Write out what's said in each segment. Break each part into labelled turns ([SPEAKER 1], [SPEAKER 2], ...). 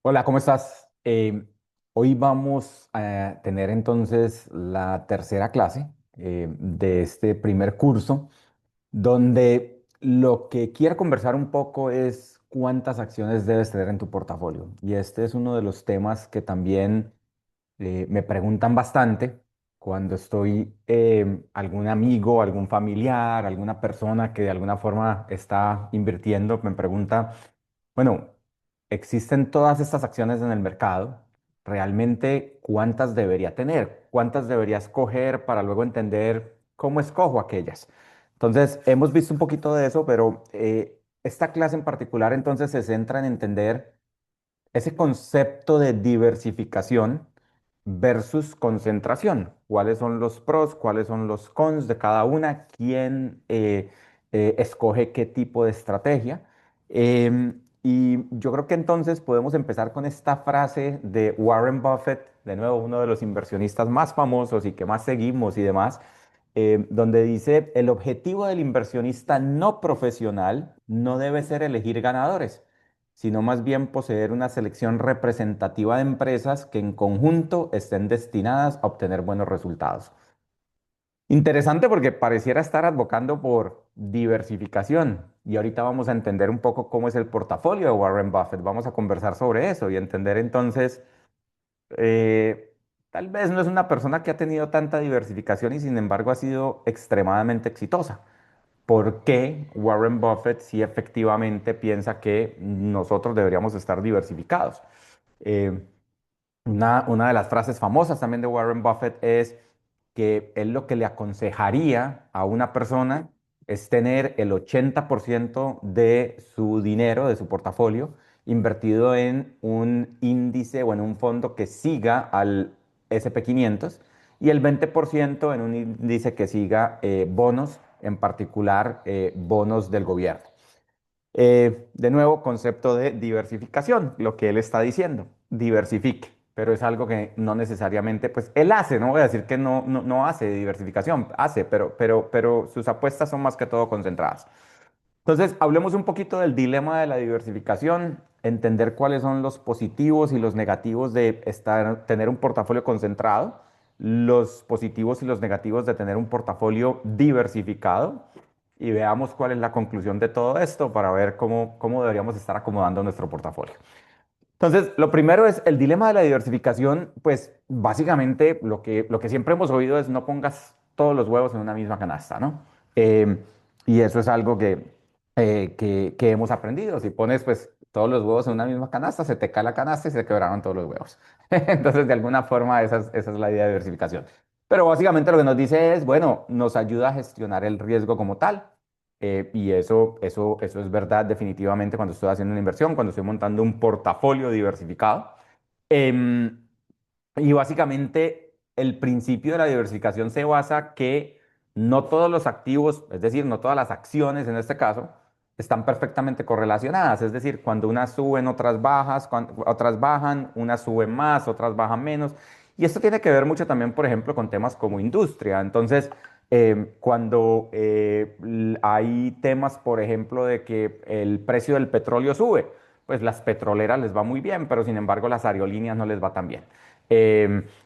[SPEAKER 1] Hola, ¿cómo estás? Hoy vamos a tener entonces la tercera clase de este primer curso, donde lo que quiero conversar un poco es cuántas acciones debes tener en tu portafolio. Y este es uno de los temas que también me preguntan bastante cuando estoy algún amigo, algún familiar, alguna persona que de alguna forma está invirtiendo, me pregunta. Bueno, existen todas estas acciones en el mercado. ¿Realmente cuántas debería tener? ¿Cuántas debería escoger para luego entender cómo escojo aquellas? Entonces, hemos visto un poquito de eso, pero esta clase en particular entonces se centra en entender ese concepto de diversificación versus concentración. ¿Cuáles son los pros? ¿Cuáles son los cons de cada una? ¿Quién escoge qué tipo de estrategia? Y yo creo que entonces podemos empezar con esta frase de Warren Buffett, de nuevo uno de los inversionistas más famosos y que más seguimos y demás, donde dice, el objetivo del inversionista no profesional no debe ser elegir ganadores, sino más bien poseer una selección representativa de empresas que en conjunto estén destinadas a obtener buenos resultados. Interesante porque pareciera estar advocando por diversificación y ahorita vamos a entender un poco cómo es el portafolio de Warren Buffett. Vamos a conversar sobre eso y entender entonces, eh, tal vez no es una persona que ha tenido tanta diversificación y sin embargo ha sido extremadamente exitosa. ¿Por qué Warren Buffett sí efectivamente piensa que nosotros deberíamos estar diversificados? Eh, una de las frases famosas también de Warren Buffett es que él lo que le aconsejaría a una persona es tener el 80% de su dinero, de su portafolio, invertido en un índice o en un fondo que siga al SP 500 y el 20% en un índice que siga bonos, en particular bonos del gobierno. De nuevo, concepto de diversificación, lo que él está diciendo, diversifique, pero es algo que no necesariamente, pues él hace, no voy a decir que no hace diversificación, hace, pero sus apuestas son más que todo concentradas. Entonces, hablemos un poquito del dilema de la diversificación, entender cuáles son los positivos y los negativos de tener un portafolio concentrado, los positivos y los negativos de tener un portafolio diversificado y veamos cuál es la conclusión de todo esto para ver cómo deberíamos estar acomodando nuestro portafolio. Entonces, lo primero es el dilema de la diversificación, pues básicamente lo que siempre hemos oído es no pongas todos los huevos en una misma canasta, ¿no? Eh, y eso es algo que hemos aprendido. Si pones pues todos los huevos en una misma canasta, se te cae la canasta y se quebraron todos los huevos. Entonces, de alguna forma, esa es la idea de diversificación. Pero básicamente lo que nos dice es, bueno, nos ayuda a gestionar el riesgo como tal. Y eso es verdad definitivamente cuando estoy haciendo una inversión, cuando estoy montando un portafolio diversificado. Em, y básicamente el principio de la diversificación se basa que no todos los activos, es decir, no todas las acciones en este caso, están perfectamente correlacionadas. Es decir, cuando unas suben, otras otras bajan, unas suben más, otras bajan menos. Y esto tiene que ver mucho también, por ejemplo, con temas como industria. Entonces, cuando hay temas, por ejemplo, de que el precio del petróleo sube, pues las petroleras les va muy bien, pero sin embargo las aerolíneas no les va tan bien.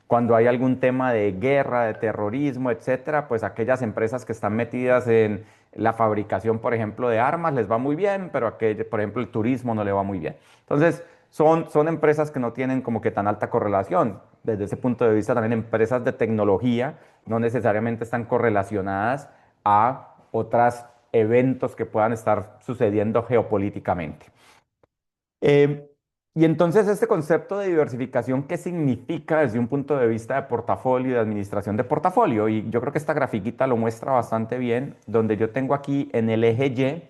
[SPEAKER 1] Cuando hay algún tema de guerra, de terrorismo, etcétera, pues aquellas empresas que están metidas en la fabricación, por ejemplo, de armas, les va muy bien, pero por ejemplo, el turismo no le va muy bien. Entonces, son empresas que no tienen como que tan alta correlación. Desde ese punto de vista, también empresas de tecnología no necesariamente están correlacionadas a otros eventos que puedan estar sucediendo geopolíticamente. Eh, y entonces este concepto de diversificación, ¿qué significa desde un punto de vista de portafolio, de administración de portafolio? Y yo creo que esta grafiquita lo muestra bastante bien, donde yo tengo aquí en el eje Y,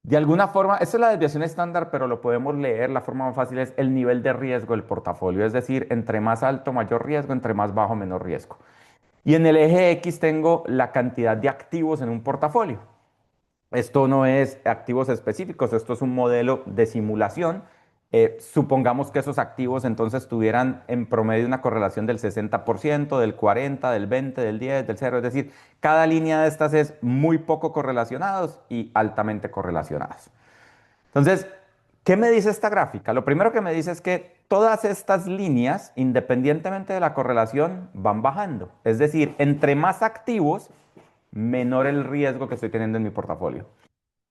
[SPEAKER 1] de alguna forma, esta es la desviación estándar, pero lo podemos leer, la forma más fácil es el nivel de riesgo del portafolio, es decir, entre más alto, mayor riesgo, entre más bajo, menor riesgo. Y en el eje X tengo la cantidad de activos en un portafolio. Esto no es activos específicos, esto es un modelo de simulación. Supongamos que esos activos entonces tuvieran en promedio una correlación del 60%, del 40%, del 20%, del 10%, del 0%. Es decir, cada línea de estas es muy poco correlacionados y altamente correlacionadas. Entonces, ¿Qué me dice esta gráfica? Lo primero que me dice es que todas estas líneas, independientemente de la correlación, van bajando. Es decir, entre más activos, menor el riesgo que estoy teniendo en mi portafolio.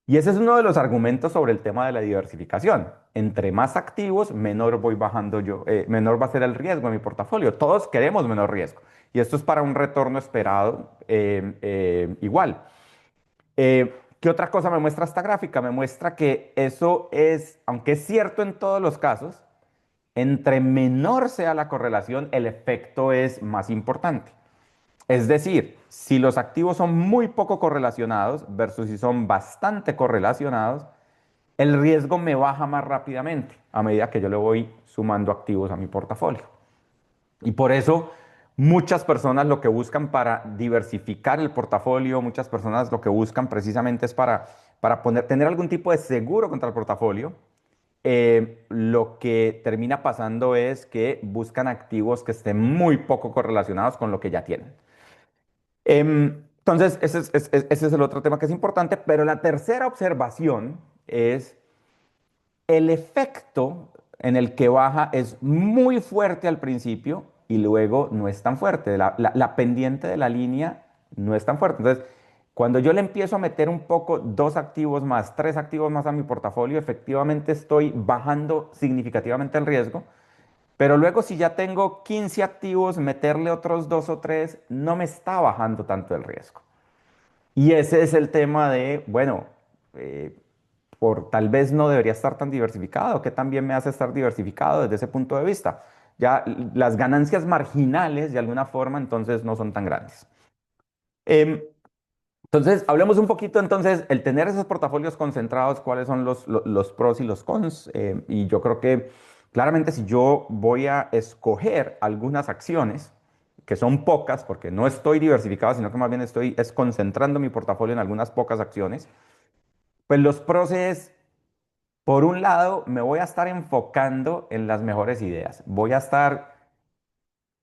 [SPEAKER 1] Y ese es uno de los argumentos sobre el tema de la diversificación. Entre más activos, menor voy bajando yo, menor va a ser el riesgo en mi portafolio. Todos queremos menor riesgo. Y esto es para un retorno esperado igual. ¿Qué otra cosa me muestra esta gráfica? Me muestra que eso es, aunque es cierto en todos los casos, entre menor sea la correlación, el efecto es más importante. Es decir, si los activos son muy poco correlacionados versus si son bastante correlacionados, el riesgo me baja más rápidamente a medida que yo le voy sumando activos a mi portafolio. Y por eso muchas personas lo que buscan para diversificar el portafolio, muchas personas lo que buscan precisamente es para tener algún tipo de seguro contra el portafolio. Lo que termina pasando es que buscan activos que estén muy poco correlacionados con lo que ya tienen. Entonces, ese es el otro tema que es importante, pero la tercera observación es el efecto en el que baja es muy fuerte al principio y luego no es tan fuerte. La pendiente de la línea no es tan fuerte. Entonces, cuando yo le empiezo a meter un poco, dos activos más, tres activos más a mi portafolio, efectivamente estoy bajando significativamente el riesgo. Pero luego si ya tengo 15 activos, meterle otros dos o tres no me está bajando tanto el riesgo. Y ese es el tema de, bueno, eh, por tal vez no debería estar tan diversificado, que también me hace estar diversificado desde ese punto de vista. Ya las ganancias marginales, de alguna forma, entonces no son tan grandes. Em, entonces, hablemos un poquito entonces, el tener esos portafolios concentrados, cuáles son los pros y los cons. Y yo creo que claramente si yo voy a escoger algunas acciones, que son pocas, porque no estoy diversificado, sino que más bien estoy es concentrando mi portafolio en algunas pocas acciones, pues los pros es, por un lado, me voy a estar enfocando en las mejores ideas. Voy a estar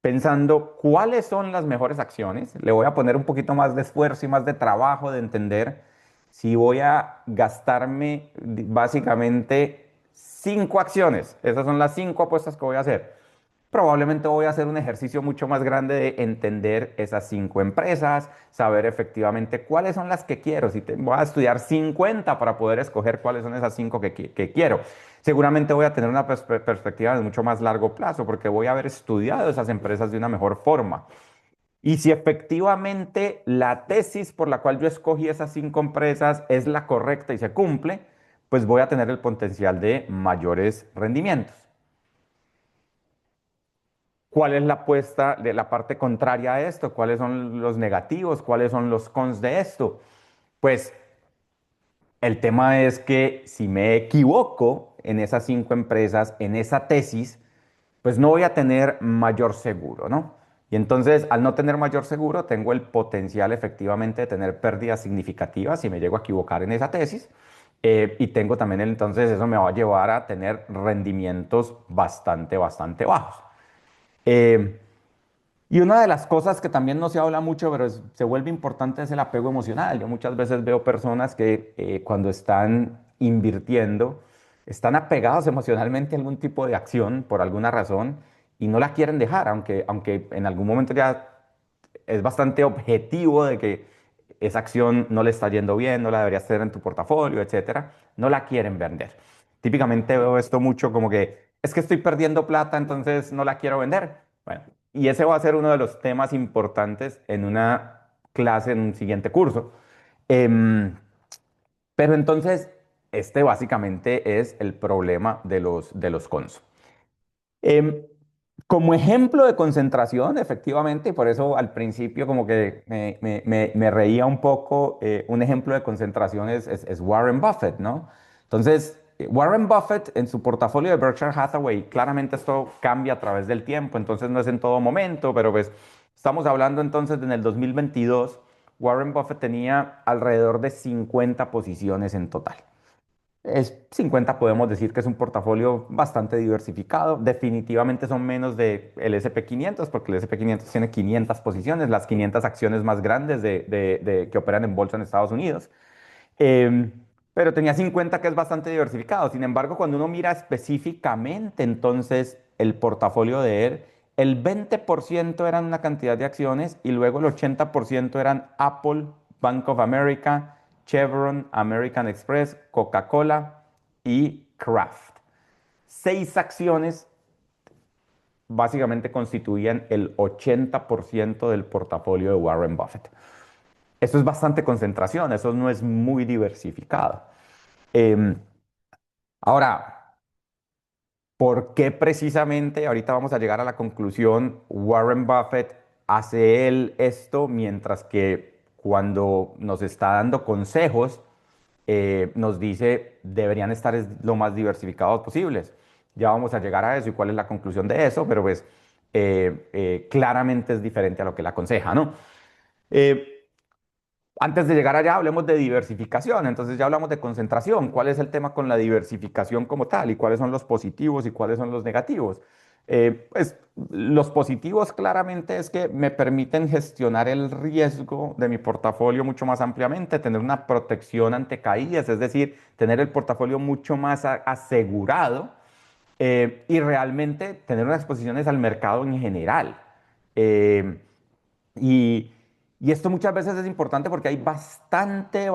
[SPEAKER 1] pensando cuáles son las mejores acciones. Le voy a poner un poquito más de esfuerzo y más de trabajo de entender si voy a gastarme básicamente cinco acciones. Esas son las cinco apuestas que voy a hacer. Probablemente voy a hacer un ejercicio mucho más grande de entender esas cinco empresas, saber efectivamente cuáles son las que quiero. Si voy a estudiar 50 para poder escoger cuáles son esas cinco que quiero. Seguramente voy a tener una perspectiva de mucho más largo plazo porque voy a haber estudiado esas empresas de una mejor forma. Y si efectivamente la tesis por la cual yo escogí esas cinco empresas es la correcta y se cumple, pues voy a tener el potencial de mayores rendimientos. ¿Cuál es la apuesta de la parte contraria a esto? ¿Cuáles son los negativos? ¿Cuáles son los cons de esto? Pues el tema es que si me equivoco en esas cinco empresas, en esa tesis, pues no voy a tener mayor seguro, ¿no? Y entonces, al no tener mayor seguro, tengo el potencial efectivamente de tener pérdidas significativas si me llego a equivocar en esa tesis. Y tengo también, entonces, eso me va a llevar a tener rendimientos bastante bajos. Eh, y una de las cosas que también no se habla mucho, pero se vuelve importante es el apego emocional. Yo muchas veces veo personas que cuando están invirtiendo, están apegados emocionalmente a algún tipo de acción por alguna razón y no la quieren dejar, aunque en algún momento ya es bastante objetivo de que esa acción no le está yendo bien, no la deberías tener en tu portafolio, etcétera, no la quieren vender. Típicamente veo esto mucho como que es que estoy perdiendo plata, entonces no la quiero vender. Bueno, y ese va a ser uno de los temas importantes en una clase, en un siguiente curso. Em, pero entonces, este básicamente es el problema de los cons. Em, Como ejemplo de concentración, efectivamente, y por eso al principio como que me reía un poco, un ejemplo de concentración es Warren Buffett, ¿no? Entonces, Warren Buffett en su portafolio de Berkshire Hathaway, claramente esto cambia a través del tiempo, entonces no es en todo momento, pero pues estamos hablando entonces de en el 2022, Warren Buffett tenía alrededor de 50 posiciones en total. Es 50, podemos decir que es un portafolio bastante diversificado. Definitivamente son menos del SP 500 porque el SP 500 tiene 500 posiciones, las 500 acciones más grandes que operan en bolsa en Estados Unidos. Em, pero tenía 50 que es bastante diversificado. Sin embargo, cuando uno mira específicamente entonces el portafolio de él, el 20% eran una cantidad de acciones y luego el 80% eran Apple, Bank of America, Chevron, American Express, Coca-Cola y Kraft. Seis acciones básicamente constituían el 80% del portafolio de Warren Buffett. Eso es bastante concentración, eso no es muy diversificado. Em, Ahora, ¿por qué precisamente, ahorita vamos a llegar a la conclusión, Warren Buffett hace él esto mientras que cuando nos está dando consejos, nos dice deberían estar lo más diversificados posibles? Ya vamos a llegar a eso y cuál es la conclusión de eso, pero pues claramente es diferente a lo que le aconseja, ¿no? Eh, Antes de llegar allá, hablemos de diversificación. Entonces ya hablamos de concentración. ¿Cuál es el tema con la diversificación como tal? ¿Y cuáles son los positivos y cuáles son los negativos? Pues los positivos claramente es que me permiten gestionar el riesgo de mi portafolio mucho más ampliamente, tener una protección ante caídas, es decir, tener el portafolio mucho más asegurado y realmente tener unas exposiciones al mercado en general. Eh, y, y esto muchas veces es importante porque hay bastante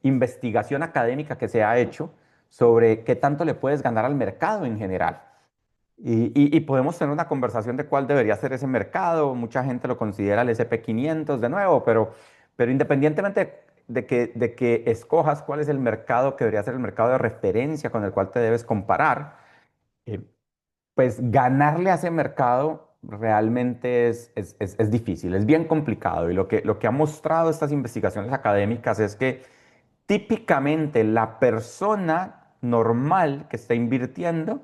[SPEAKER 1] investigación académica que se ha hecho sobre qué tanto le puedes ganar al mercado en general. Y podemos tener una conversación de cuál debería ser ese mercado. Mucha gente lo considera el SP 500 de nuevo, pero independientemente de que escojas cuál es el mercado que debería ser el mercado de referencia con el cual te debes comparar, eh, pues ganarle a ese mercado realmente es difícil, es bien complicado. Y lo que ha mostrado estas investigaciones académicas es que típicamente la persona normal que está invirtiendo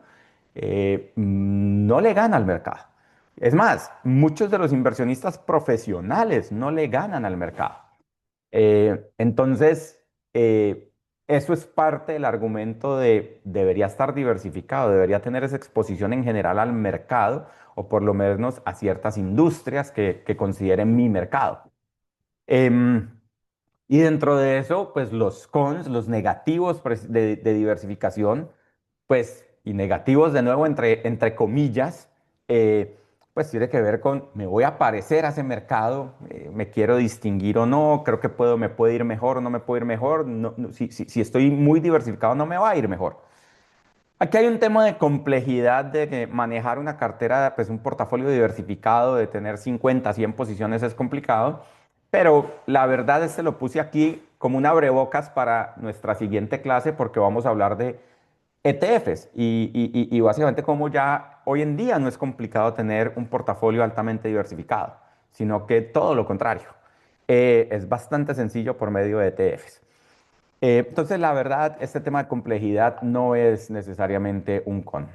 [SPEAKER 1] no le gana al mercado. Es más, muchos de los inversionistas profesionales no le ganan al mercado. Entonces, eso es parte del argumento de debería estar diversificado, debería tener esa exposición en general al mercado o por lo menos a ciertas industrias que consideren mi mercado. Em, y dentro de eso, pues los cons, los negativos de diversificación, pues, y negativos de nuevo entre comillas, eh, pues tiene que ver con, me voy a parecer a ese mercado, me quiero distinguir o no, creo que me puede ir mejor o no me puede ir mejor, si estoy muy diversificado no me va a ir mejor. Aquí hay un tema de complejidad de que manejar una cartera, pues un portafolio diversificado, de tener 50, 100 posiciones es complicado, pero la verdad es que lo puse aquí como un abrebocas para nuestra siguiente clase porque vamos a hablar de ETFs y básicamente como ya hoy en día no es complicado tener un portafolio altamente diversificado, sino que todo lo contrario, es bastante sencillo por medio de ETFs. Entonces, la verdad, este tema de complejidad no es necesariamente un con.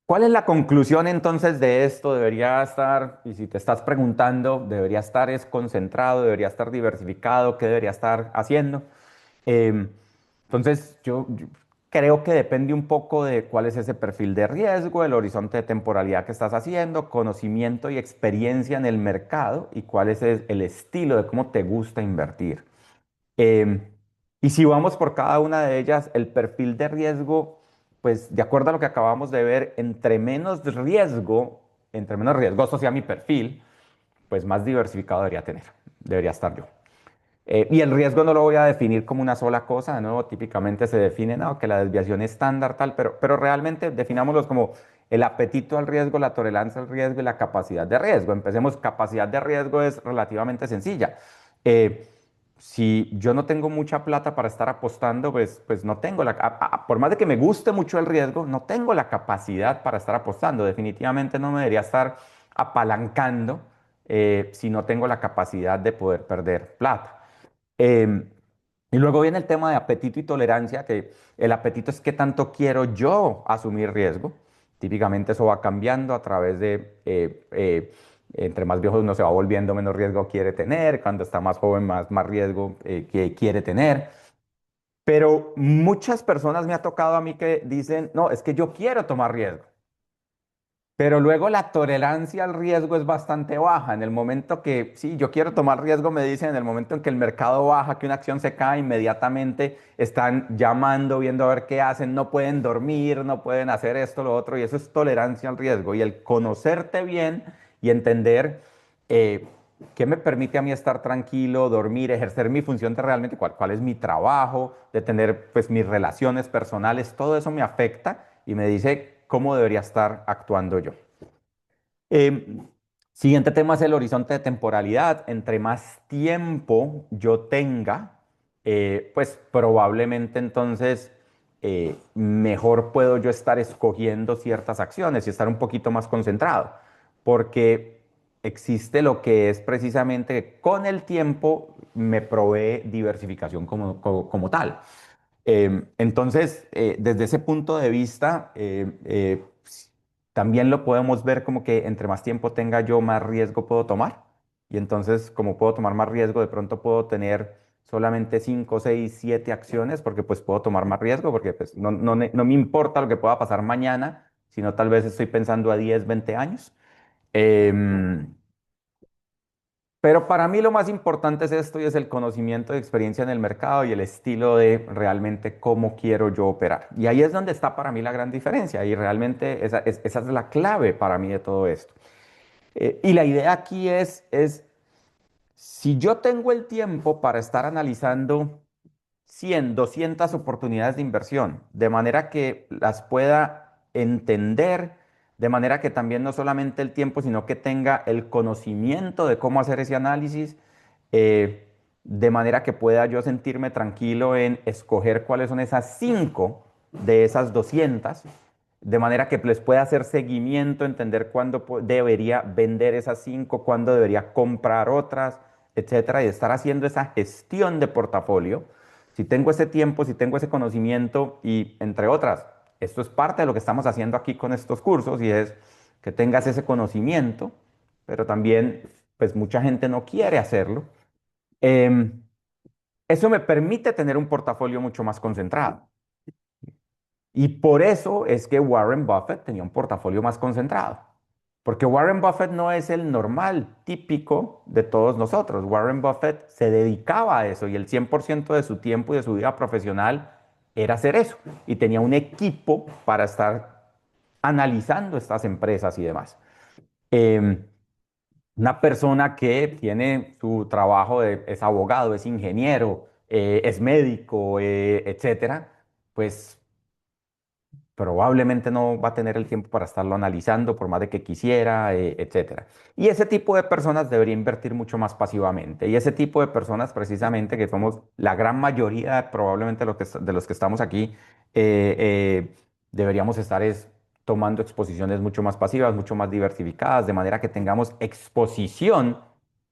[SPEAKER 1] ¿Cuál es la conclusión entonces de esto? Debería estar, y si te estás preguntando, debería estar es concentrado, debería estar diversificado, ¿qué debería estar haciendo? Em, entonces, yo creo que depende un poco de cuál es ese perfil de riesgo, el horizonte de temporalidad que estás haciendo, conocimiento y experiencia en el mercado y cuál es el estilo de cómo te gusta invertir. Em, y si vamos por cada una de ellas, el perfil de riesgo, pues de acuerdo a lo que acabamos de ver, entre menos riesgoso sea mi perfil, pues más diversificado debería estar yo. Y el riesgo no lo voy a definir como una sola cosa, ¿no? Típicamente se define, no, que la desviación estándar tal, pero realmente definámoslos como el apetito al riesgo, la tolerancia al riesgo y la capacidad de riesgo. Empecemos, capacidad de riesgo es relativamente sencilla. Eh, si yo no tengo mucha plata para estar apostando, pues no tengo por más de que me guste mucho el riesgo, no tengo la capacidad para estar apostando. Definitivamente no me debería estar apalancando si no tengo la capacidad de poder perder plata. Em, y luego viene el tema de apetito y tolerancia, que el apetito es qué tanto quiero yo asumir riesgo. Típicamente eso va cambiando a través de, entre más viejo uno se va volviendo, menos riesgo quiere tener, cuando está más joven, más riesgo que quiere tener. Pero muchas personas me ha tocado a mí que dicen, no, es que yo quiero tomar riesgo. Pero luego la tolerancia al riesgo es bastante baja. En el momento que, sí, yo quiero tomar riesgo, me dicen, en el momento en que el mercado baja, que una acción se cae, inmediatamente están llamando, viendo a ver qué hacen, no pueden dormir, no pueden hacer esto, lo otro, y eso es tolerancia al riesgo. Y el conocerte bien y entender eh, qué me permite a mí estar tranquilo, dormir, ejercer mi función de realmente cuál es mi trabajo, de tener pues mis relaciones personales, todo eso me afecta y me dice cómo debería estar actuando yo. Eh, Siguiente tema es el horizonte de temporalidad. Entre más tiempo yo tenga, pues probablemente entonces mejor puedo yo estar escogiendo ciertas acciones y estar un poquito más concentrado, porque existe lo que es precisamente que con el tiempo me provee diversificación como tal. Entonces, desde ese punto de vista, también lo podemos ver como que entre más tiempo tenga yo, más riesgo puedo tomar. Y entonces, como puedo tomar más riesgo, de pronto puedo tener solamente 5, 6, 7 acciones, porque pues puedo tomar más riesgo, porque pues no me importa lo que pueda pasar mañana, sino tal vez estoy pensando a 10, 20 años. Em, pero para mí lo más importante es esto y es el conocimiento y experiencia en el mercado y el estilo de realmente cómo quiero yo operar. Y ahí es donde está para mí la gran diferencia y realmente esa es la clave para mí de todo esto. Y la idea aquí es, si yo tengo el tiempo para estar analizando 100, 200 oportunidades de inversión, de manera que las pueda entender, de manera que también no solamente el tiempo, sino que tenga el conocimiento de cómo hacer ese análisis, eh, de manera que pueda yo sentirme tranquilo en escoger cuáles son esas 5 de esas 200, de manera que les pueda hacer seguimiento, entender cuándo debería vender esas 5, cuándo debería comprar otras, etcétera, y estar haciendo esa gestión de portafolio. Si tengo ese tiempo, si tengo ese conocimiento y entre otras, esto es parte de lo que estamos haciendo aquí con estos cursos y es que tengas ese conocimiento, pero también pues mucha gente no quiere hacerlo. Em, Eso me permite tener un portafolio mucho más concentrado. Y por eso es que Warren Buffett tenía un portafolio más concentrado. Porque Warren Buffett no es el normal, típico de todos nosotros. Warren Buffett se dedicaba a eso y el 100% de su tiempo y de su vida profesional era hacer eso. Y tenía un equipo para estar analizando estas empresas y demás. Em, una persona que tiene su trabajo es abogado, es ingeniero, es médico, etcétera, pues probablemente no va a tener el tiempo para estarlo analizando por más de que quisiera, etcétera. Y ese tipo de personas debería invertir mucho más pasivamente. Y ese tipo de personas, precisamente, que somos la gran mayoría, probablemente de los que estamos aquí, deberíamos estar tomando exposiciones mucho más pasivas, mucho más diversificadas, de manera que tengamos exposición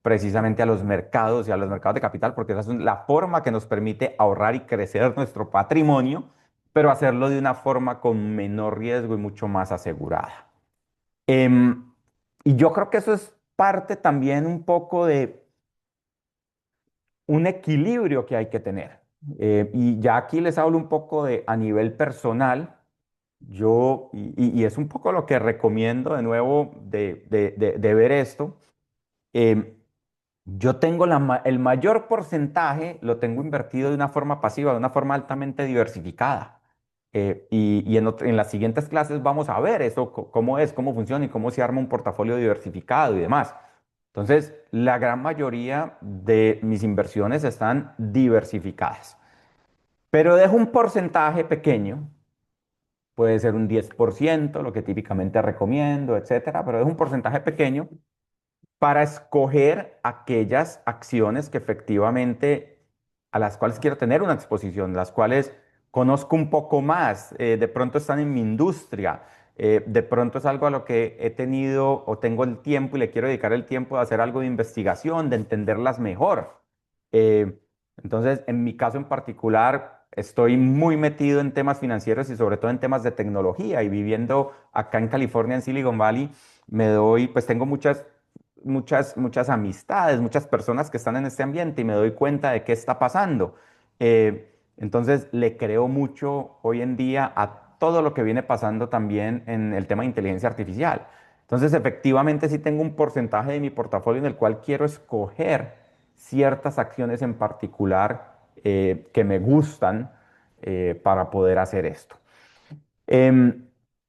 [SPEAKER 1] precisamente a los mercados y a los mercados de capital, porque esa es la forma que nos permite ahorrar y crecer nuestro patrimonio, pero hacerlo de una forma con menor riesgo y mucho más asegurada. Em, y yo creo que eso es parte también un poco de un equilibrio que hay que tener. Y ya aquí les hablo un poco de a nivel personal. Y es un poco lo que recomiendo de nuevo de ver esto. em, Yo tengo el mayor porcentaje, lo tengo invertido de una forma pasiva, de una forma altamente diversificada. Y en las siguientes clases vamos a ver eso, cómo es, cómo funciona y cómo se arma un portafolio diversificado y demás. Entonces, la gran mayoría de mis inversiones están diversificadas, pero dejo un porcentaje pequeño, puede ser un 10%, lo que típicamente recomiendo, etcétera, pero dejo un porcentaje pequeño para escoger aquellas acciones que efectivamente a las cuales quiero tener una exposición, las cuales conozco un poco más, de pronto están en mi industria, de pronto es algo a lo que he tenido o tengo el tiempo y le quiero dedicar el tiempo de hacer algo de investigación, de entenderlas mejor. Eh, entonces, en mi caso en particular, estoy muy metido en temas financieros y sobre todo en temas de tecnología y viviendo acá en California, en Silicon Valley, pues tengo muchas amistades, muchas personas que están en este ambiente y me doy cuenta de qué está pasando. Entonces le creo mucho hoy en día a todo lo que viene pasando también en el tema de inteligencia artificial. Entonces, efectivamente, sí tengo un porcentaje de mi portafolio en el cual quiero escoger ciertas acciones en particular que me gustan para poder hacer esto. Em,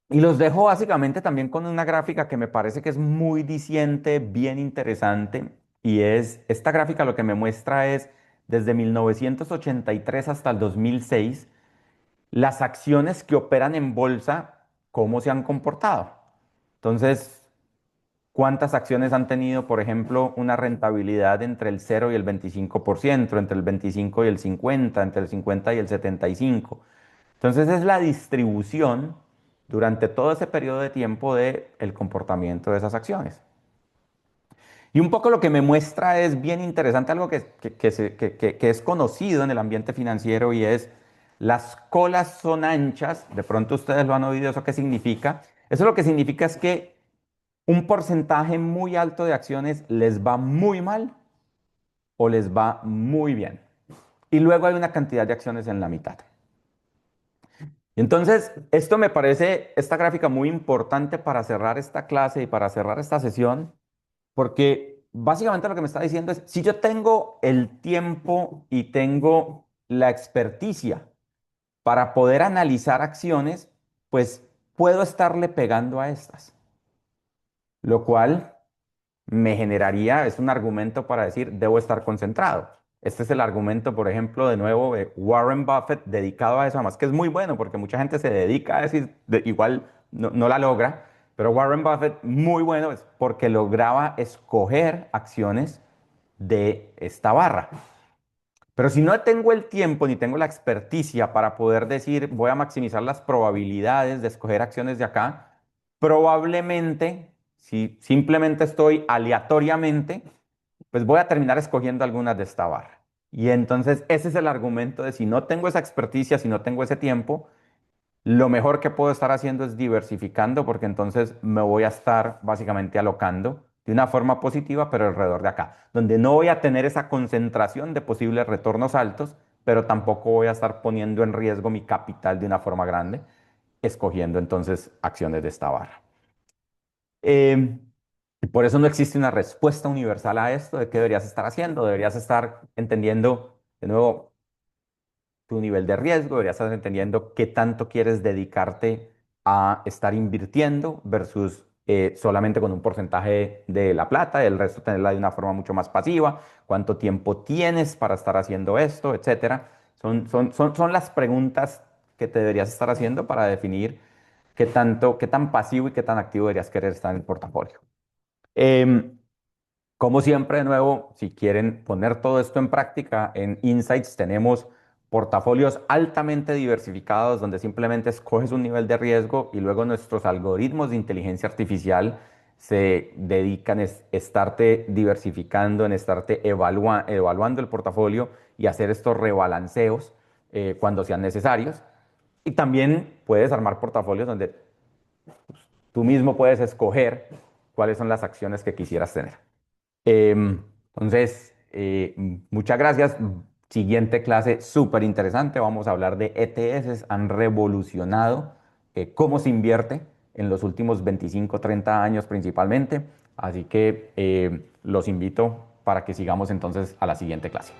[SPEAKER 1] y los dejo básicamente también con una gráfica que me parece que es muy diciente, bien interesante, y es, esta gráfica lo que me muestra es desde 1983 hasta el 2006 las acciones que operan en bolsa, cómo se han comportado. Entonces, ¿cuántas acciones han tenido, por ejemplo, una rentabilidad entre el 0 y el 25%, entre el 25 y el 50, entre el 50 y el 75? Entonces es la distribución durante todo ese periodo de tiempo del comportamiento de esas acciones. Y un poco lo que me muestra es bien interesante, algo que es conocido en el ambiente financiero y es las colas son anchas. De pronto ustedes lo han oído, ¿eso qué significa? Eso lo que significa es que un porcentaje muy alto de acciones les va muy mal o les va muy bien. Y luego hay una cantidad de acciones en la mitad. Y entonces, esto me parece, esta gráfica muy importante para cerrar esta clase y para cerrar esta sesión, porque básicamente lo que me está diciendo es, si yo tengo el tiempo y tengo la experticia para poder analizar acciones, pues puedo estarle pegando a estas, lo cual me generaría, es un argumento para decir, debo estar concentrado. Este es el argumento, por ejemplo, de nuevo, de Warren Buffett dedicado a eso, además que es muy bueno porque mucha gente se dedica a eso y igual no la logra, pero Warren Buffett, muy bueno, es porque lograba escoger acciones de esta barra. Pero si no tengo el tiempo ni tengo la experticia para poder decir voy a maximizar las probabilidades de escoger acciones de acá, probablemente si simplemente estoy aleatoriamente, pues voy a terminar escogiendo algunas de esta barra. Y entonces ese es el argumento de si no tengo esa experticia, si no tengo ese tiempo, lo mejor que puedo estar haciendo es diversificando porque entonces me voy a estar básicamente alocando de una forma positiva, pero alrededor de acá, donde no voy a tener esa concentración de posibles retornos altos, pero tampoco voy a estar poniendo en riesgo mi capital de una forma grande, escogiendo entonces acciones de esta barra. Eh, y por eso no existe una respuesta universal a esto de qué deberías estar haciendo, deberías estar entendiendo de nuevo tu nivel de riesgo, deberías estar entendiendo qué tanto quieres dedicarte a estar invirtiendo versus solamente con un porcentaje de la plata, el resto tenerla de una forma mucho más pasiva, cuánto tiempo tienes para estar haciendo esto, etcétera. Son las preguntas que te deberías estar haciendo para definir qué tanto, qué tan pasivo y qué tan activo deberías querer estar en el portafolio. Em, Como siempre, de nuevo, si quieren poner todo esto en práctica, en Insights tenemos portafolios altamente diversificados donde simplemente escoges un nivel de riesgo y luego nuestros algoritmos de inteligencia artificial se dedican a estarte diversificando, en estarte evaluando el portafolio y hacer estos rebalanceos cuando sean necesarios. Y también puedes armar portafolios donde tú mismo puedes escoger cuáles son las acciones que quisieras tener. Entonces, muchas gracias. Siguiente clase súper interesante. Vamos a hablar de ETS. Han revolucionado cómo se invierte en los últimos 25, 30 años principalmente. Así que los invito para que sigamos entonces a la siguiente clase.